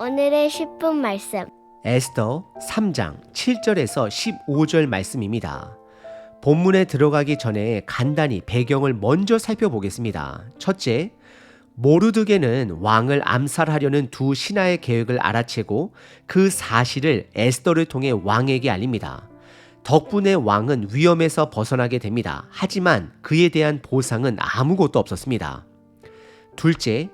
오늘의 10분 말씀. 에스더 3장 7절에서 15절 말씀입니다. 본문에 들어가기 전에 간단히 배경을 먼저 살펴보겠습니다. 첫째, 모르드게는 왕을 암살하려는 두 신하의 계획을 알아채고 그 사실을 에스더를 통해 왕에게 알립니다. 덕분에 왕은 위험에서 벗어나게 됩니다. 하지만 그에 대한 보상은 아무것도 없었습니다. 둘째,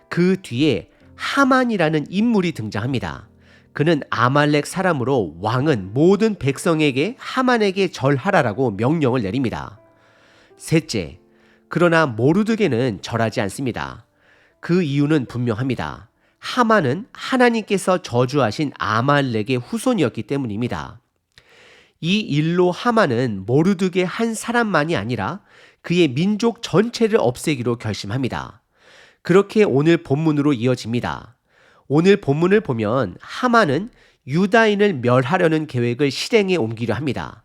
그 뒤에 하만이라는 인물이 등장합니다. 그는 아말렉 사람으로 왕은 모든 백성에게 하만에게 절하라라고 명령을 내립니다. 셋째, 그러나 모르드게는 절하지 않습니다. 그 이유는 분명합니다. 하만은 하나님께서 저주하신 아말렉의 후손이었기 때문입니다. 이 일로 하만은 모르드게 한 사람만이 아니라 그의 민족 전체를 없애기로 결심합니다. 그렇게 오늘 본문으로 이어집니다. 오늘 본문을 보면 하만은 유다인을 멸하려는 계획을 실행에 옮기려 합니다.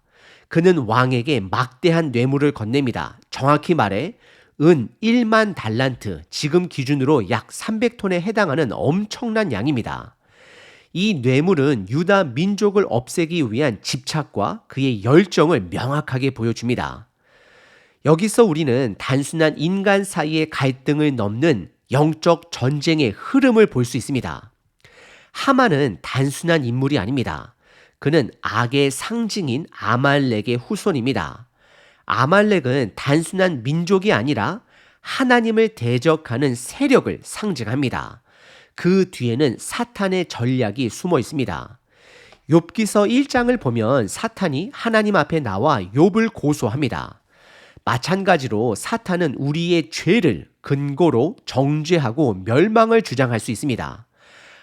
그는 왕에게 막대한 뇌물을 건넵니다. 정확히 말해 은 1만 달란트, 지금 기준으로 약 300톤에 해당하는 엄청난 양입니다. 이 뇌물은 유다 민족을 없애기 위한 집착과 그의 열정을 명확하게 보여줍니다. 여기서 우리는 단순한 인간 사이의 갈등을 넘는 영적 전쟁의 흐름을 볼 수 있습니다. 하만은 단순한 인물이 아닙니다. 그는 악의 상징인 아말렉의 후손입니다. 아말렉은 단순한 민족이 아니라 하나님을 대적하는 세력을 상징합니다. 그 뒤에는 사탄의 전략이 숨어 있습니다. 욥기서 1장을 보면 사탄이 하나님 앞에 나와 욥을 고소합니다. 마찬가지로 사탄은 우리의 죄를 근거로 정죄하고 멸망을 주장할 수 있습니다.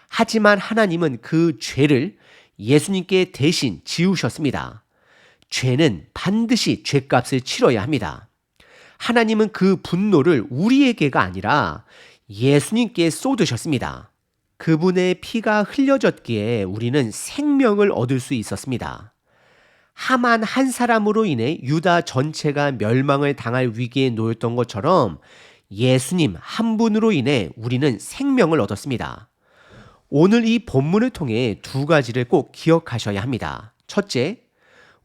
하지만 하나님은 그 죄를 예수님께 대신 지우셨습니다. 죄는 반드시 죄값을 치러야 합니다. 하나님은 그 분노를 우리에게가 아니라 예수님께 쏟으셨습니다. 그분의 피가 흘려졌기에 우리는 생명을 얻을 수 있었습니다. 하만 한 사람으로 인해 유다 전체가 멸망을 당할 위기에 놓였던 것처럼 예수님 한 분으로 인해 우리는 생명을 얻었습니다. 오늘 이 본문을 통해 두 가지를 꼭 기억하셔야 합니다. 첫째,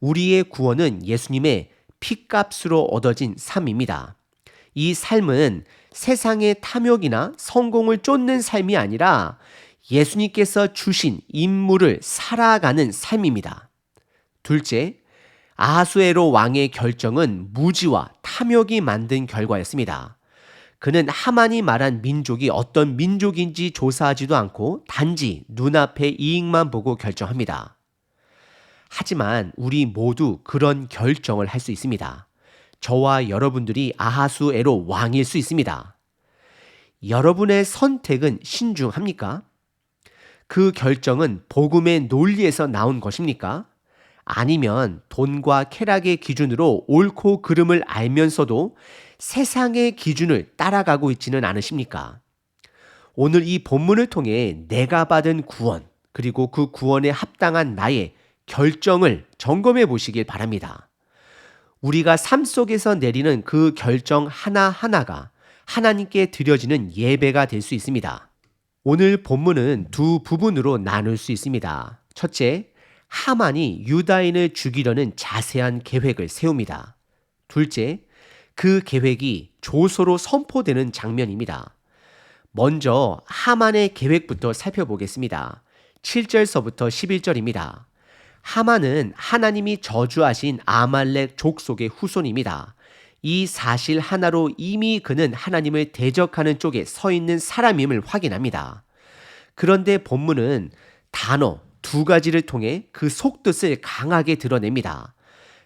우리의 구원은 예수님의 피값으로 얻어진 삶입니다. 이 삶은 세상의 탐욕이나 성공을 쫓는 삶이 아니라 예수님께서 주신 임무를 살아가는 삶입니다. 둘째, 아하수에로 왕의 결정은 무지와 탐욕이 만든 결과였습니다. 그는 하만이 말한 민족이 어떤 민족인지 조사하지도 않고 단지 눈앞의 이익만 보고 결정합니다. 하지만 우리 모두 그런 결정을 할 수 있습니다. 저와 여러분들이 아하수에로 왕일 수 있습니다. 여러분의 선택은 신중합니까? 그 결정은 복음의 논리에서 나온 것입니까? 아니면 돈과 쾌락의 기준으로 옳고 그름을 알면서도 세상의 기준을 따라가고 있지는 않으십니까? 오늘 이 본문을 통해 내가 받은 구원, 그리고 그 구원에 합당한 나의 결정을 점검해 보시길 바랍니다. 우리가 삶 속에서 내리는 그 결정 하나하나가 하나님께 드려지는 예배가 될 수 있습니다. 오늘 본문은 두 부분으로 나눌 수 있습니다. 첫째, 하만이 유다인을 죽이려는 자세한 계획을 세웁니다. 둘째, 그 계획이 조서로 선포되는 장면입니다. 먼저 하만의 계획부터 살펴보겠습니다. 7절서부터 11절입니다. 하만은 하나님이 저주하신 아말렉 족속의 후손입니다. 이 사실 하나로 이미 그는 하나님을 대적하는 쪽에 서 있는 사람임을 확인합니다. 그런데 본문은 단어 두 가지를 통해 그 속뜻을 강하게 드러냅니다.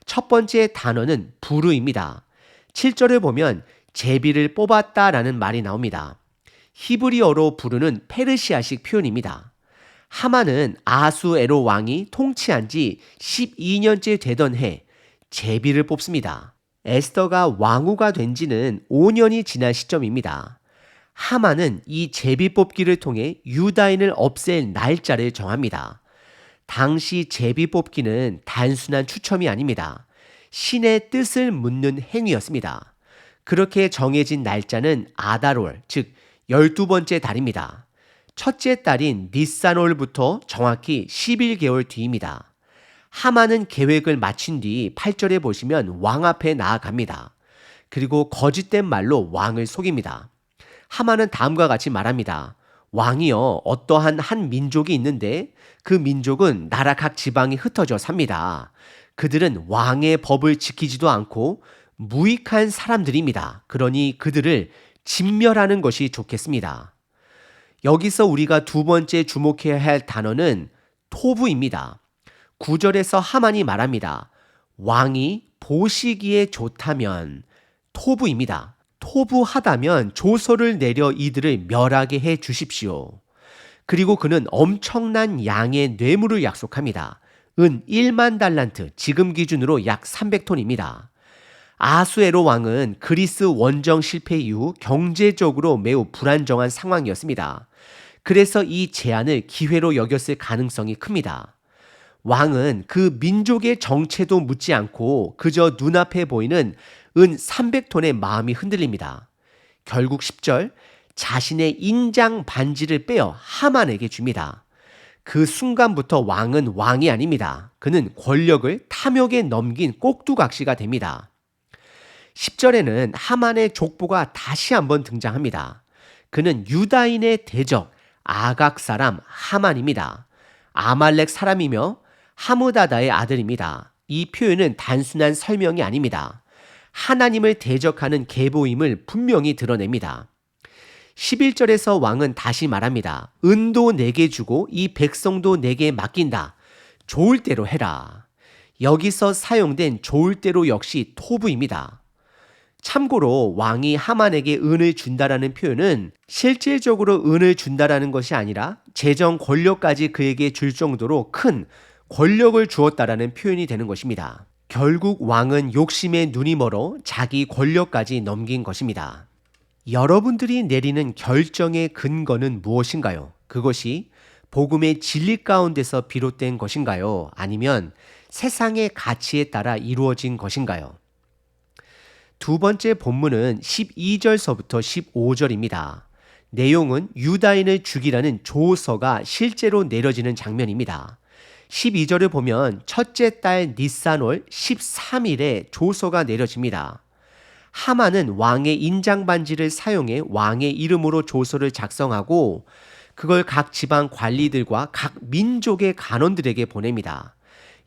첫 번째 단어는 부르입니다. 7절을 보면 제비를 뽑았다라는 말이 나옵니다. 히브리어로 부르는 페르시아식 표현입니다. 하만은 아하수에로 왕이 통치한 지 12년째 되던 해 제비를 뽑습니다. 에스더가 왕후가 된 지는 5년이 지난 시점입니다. 하만은 이 제비 뽑기를 통해 유다인을 없앨 날짜를 정합니다. 당시 제비 뽑기는 단순한 추첨이 아닙니다. 신의 뜻을 묻는 행위였습니다. 그렇게 정해진 날짜는 아달월, 즉 12번째 달입니다. 첫째 딸인 니산올부터 정확히 11개월 뒤입니다. 하만은 계획을 마친 뒤 8절에 보시면 왕 앞에 나아갑니다. 그리고 거짓된 말로 왕을 속입니다. 하만은 다음과 같이 말합니다. 왕이여, 어떠한 한 민족이 있는데 그 민족은 나라 각 지방에 흩어져 삽니다. 그들은 왕의 법을 지키지도 않고 무익한 사람들입니다. 그러니 그들을 진멸하는 것이 좋겠습니다. 여기서 우리가 두 번째 주목해야 할 단어는 토부입니다. 9절에서 하만이 말합니다. 왕이 보시기에 좋다면 토부입니다. 토부하다면 조서를 내려 이들을 멸하게 해 주십시오. 그리고 그는 엄청난 양의 뇌물을 약속합니다. 은 1만 달란트, 지금 기준으로 약 300톤입니다. 아수에로 왕은 그리스 원정 실패 이후 경제적으로 매우 불안정한 상황이었습니다. 그래서 이 제안을 기회로 여겼을 가능성이 큽니다. 왕은 그 민족의 정체도 묻지 않고 그저 눈앞에 보이는 은 300톤의 마음이 흔들립니다. 결국 10절, 자신의 인장 반지를 빼어 하만에게 줍니다. 그 순간부터 왕은 왕이 아닙니다. 그는 권력을 탐욕에 넘긴 꼭두각시가 됩니다. 10절에는 하만의 족보가 다시 한번 등장합니다. 그는 유다인의 대적 아각 사람 하만입니다. 아말렉 사람이며 하무다다의 아들입니다. 이 표현은 단순한 설명이 아닙니다. 하나님을 대적하는 계보임을 분명히 드러냅니다. 11절에서 왕은 다시 말합니다. 은도 내게 주고 이 백성도 내게 맡긴다. 좋을 대로 해라. 여기서 사용된 좋을 대로 역시 토부입니다. 참고로 왕이 하만에게 은을 준다라는 표현은 실질적으로 은을 준다라는 것이 아니라 재정 권력까지 그에게 줄 정도로 큰 권력을 주었다라는 표현이 되는 것입니다. 결국 왕은 욕심에 눈이 멀어 자기 권력까지 넘긴 것입니다. 여러분들이 내리는 결정의 근거는 무엇인가요? 그것이 복음의 진리 가운데서 비롯된 것인가요? 아니면 세상의 가치에 따라 이루어진 것인가요? 두 번째 본문은 12절서부터 15절입니다. 내용은 유다인을 죽이라는 조서가 실제로 내려지는 장면입니다. 12절을 보면 첫째 딸 니산올 13일에 조서가 내려집니다. 하만은 왕의 인장 반지를 사용해 왕의 이름으로 조서를 작성하고 그걸 각 지방 관리들과 각 민족의 간원들에게 보냅니다.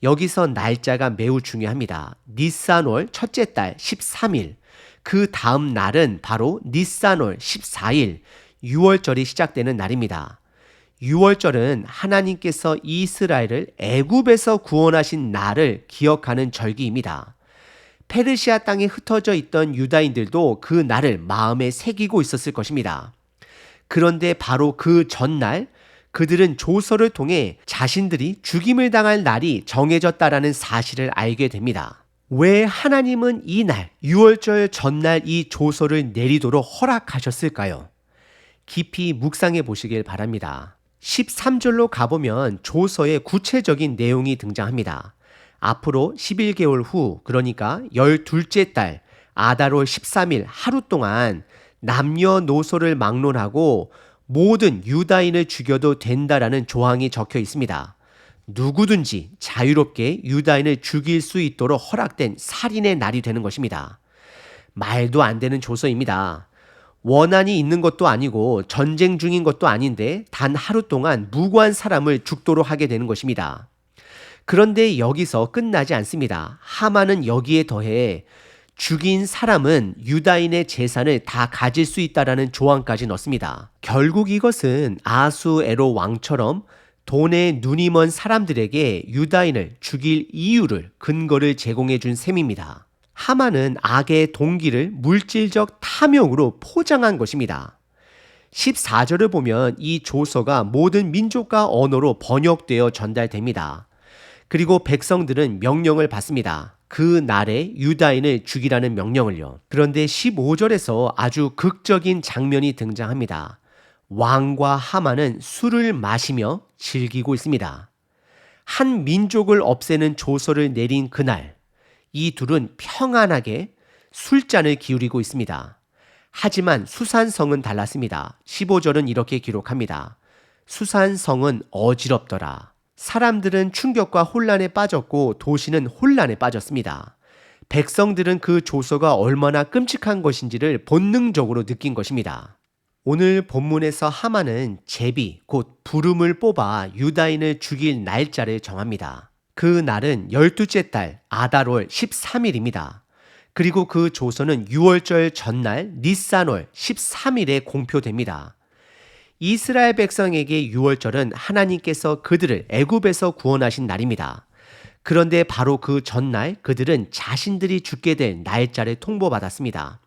여기서 날짜가 매우 중요합니다. 니산월 첫째 달 13일, 그 다음 날은 바로 니산월 14일, 6월절이 시작되는 날입니다. 6월절은 하나님께서 이스라엘을 애굽에서 구원하신 날을 기억하는 절기입니다. 페르시아 땅에 흩어져 있던 유다인들도 그 날을 마음에 새기고 있었을 것입니다. 그런데 바로 그 전날 그들은 조서를 통해 자신들이 죽임을 당할 날이 정해졌다라는 사실을 알게 됩니다. 왜 하나님은 이 날, 6월절 전날 이 조서를 내리도록 허락하셨을까요? 깊이 묵상해 보시길 바랍니다. 13절로 가보면 조서의 구체적인 내용이 등장합니다. 앞으로 11개월 후, 그러니까 12째 달 아달월 13일 하루 동안 남녀노소를 막론하고 모든 유다인을 죽여도 된다라는 조항이 적혀 있습니다. 누구든지 자유롭게 유다인을 죽일 수 있도록 허락된 살인의 날이 되는 것입니다. 말도 안 되는 조서입니다. 원한이 있는 것도 아니고 전쟁 중인 것도 아닌데 단 하루 동안 무고한 사람을 죽도록 하게 되는 것입니다. 그런데 여기서 끝나지 않습니다. 하만은 여기에 더해 죽인 사람은 유다인의 재산을 다 가질 수 있다라는 조항까지 넣습니다. 결국 이것은 아수에로 왕처럼 돈에 눈이 먼 사람들에게 유다인을 죽일 이유를, 근거를 제공해 준 셈입니다. 하만은 악의 동기를 물질적 탐욕으로 포장한 것입니다. 14절을 보면 이 조서가 모든 민족과 언어로 번역되어 전달됩니다. 그리고 백성들은 명령을 받습니다. 그 날에 유다인을 죽이라는 명령을요. 그런데 15절에서 아주 극적인 장면이 등장합니다. 왕과 하만은 술을 마시며 즐기고 있습니다. 한 민족을 없애는 조서를 내린 그날, 이 둘은 평안하게 술잔을 기울이고 있습니다. 하지만 수산성은 달랐습니다. 15절은 이렇게 기록합니다. 수산 성은 어지럽더라. 사람들은 충격과 혼란에 빠졌고 도시는 혼란에 빠졌습니다. 백성들은 그 조서가 얼마나 끔찍한 것인지를 본능적으로 느낀 것입니다. 오늘 본문에서 하만은 제비, 곧 부름을 뽑아 유다인을 죽일 날짜를 정합니다. 그 날은 12째 달 아달월 13일입니다. 그리고 그 조서는 6월절 전날 니산월 13일에 공표됩니다. 이스라엘 백성에게 6월절은 하나님께서 그들을 애굽에서 구원하신 날입니다. 그런데 바로 그 전날 그들은 자신들이 죽게 될 날짜를 통보받았습니다.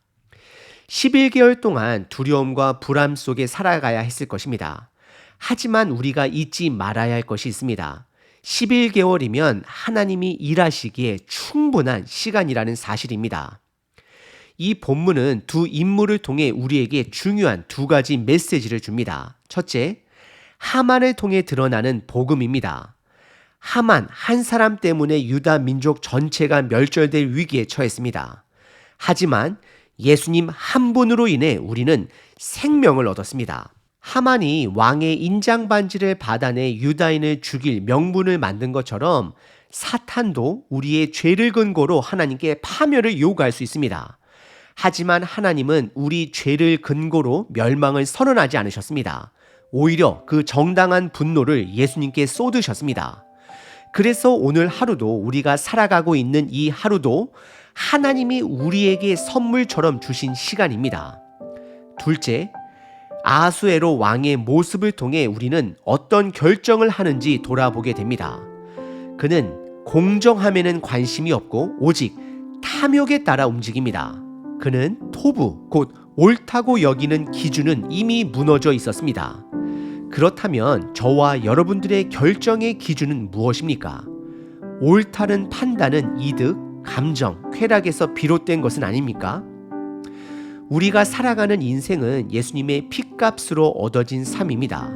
11개월 동안 두려움과 불안 속에 살아가야 했을 것입니다. 하지만 우리가 잊지 말아야 할 것이 있습니다. 11개월이면 하나님이 일하시기에 충분한 시간이라는 사실입니다. 이 본문은 두 인물을 통해 우리에게 중요한 두 가지 메시지를 줍니다. 첫째, 하만을 통해 드러나는 복음입니다. 하만 한 사람 때문에 유다 민족 전체가 멸절될 위기에 처했습니다. 하지만 예수님 한 분으로 인해 우리는 생명을 얻었습니다. 하만이 왕의 인장반지를 받아내 유다인을 죽일 명분을 만든 것처럼 사탄도 우리의 죄를 근거로 하나님께 파멸을 요구할 수 있습니다. 하지만 하나님은 우리 죄를 근거로 멸망을 선언하지 않으셨습니다. 오히려 그 정당한 분노를 예수님께 쏟으셨습니다. 그래서 오늘 하루도 우리가 살아가고 있는 이 하루도 하나님이 우리에게 선물처럼 주신 시간입니다. 둘째, 아하수에로 왕의 모습을 통해 우리는 어떤 결정을 하는지 돌아보게 됩니다. 그는 공정함에는 관심이 없고 오직 탐욕에 따라 움직입니다. 그는 토부, 곧 옳다고 여기는 기준은 이미 무너져 있었습니다. 그렇다면 저와 여러분들의 결정의 기준은 무엇입니까? 옳다는 판단은 이득, 감정, 쾌락에서 비롯된 것은 아닙니까? 우리가 살아가는 인생은 예수님의 핏값으로 얻어진 삶입니다.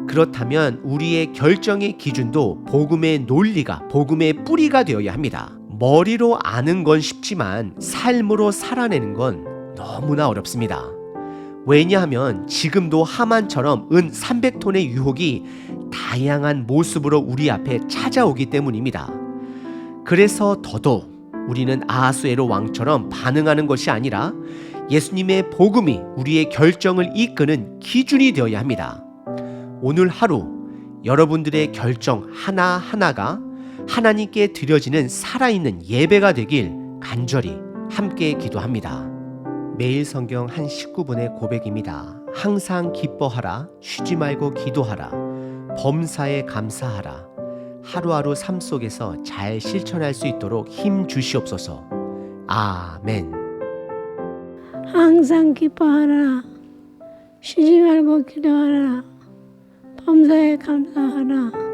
그렇다면 우리의 결정의 기준도 복음의 논리가, 복음의 뿌리가 되어야 합니다. 머리로 아는 건 쉽지만 삶으로 살아내는 건 너무나 어렵습니다. 왜냐하면 지금도 하만처럼 은 300톤의 유혹이 다양한 모습으로 우리 앞에 찾아오기 때문입니다. 그래서 더더욱 우리는 아하수에로 왕처럼 반응하는 것이 아니라 예수님의 복음이 우리의 결정을 이끄는 기준이 되어야 합니다. 오늘 하루 여러분들의 결정 하나하나가 하나님께 드려지는 살아있는 예배가 되길 간절히 함께 기도합니다. 매일 성경 한 19분의 고백입니다. 항상 기뻐하라, 쉬지 말고 기도하라, 범사에 감사하라. 하루하루 삶 속에서 잘 실천할 수 있도록 힘 주시옵소서. 아멘. 항상 기뻐하라, 쉬지 말고 기도하라, 범사에 감사하라.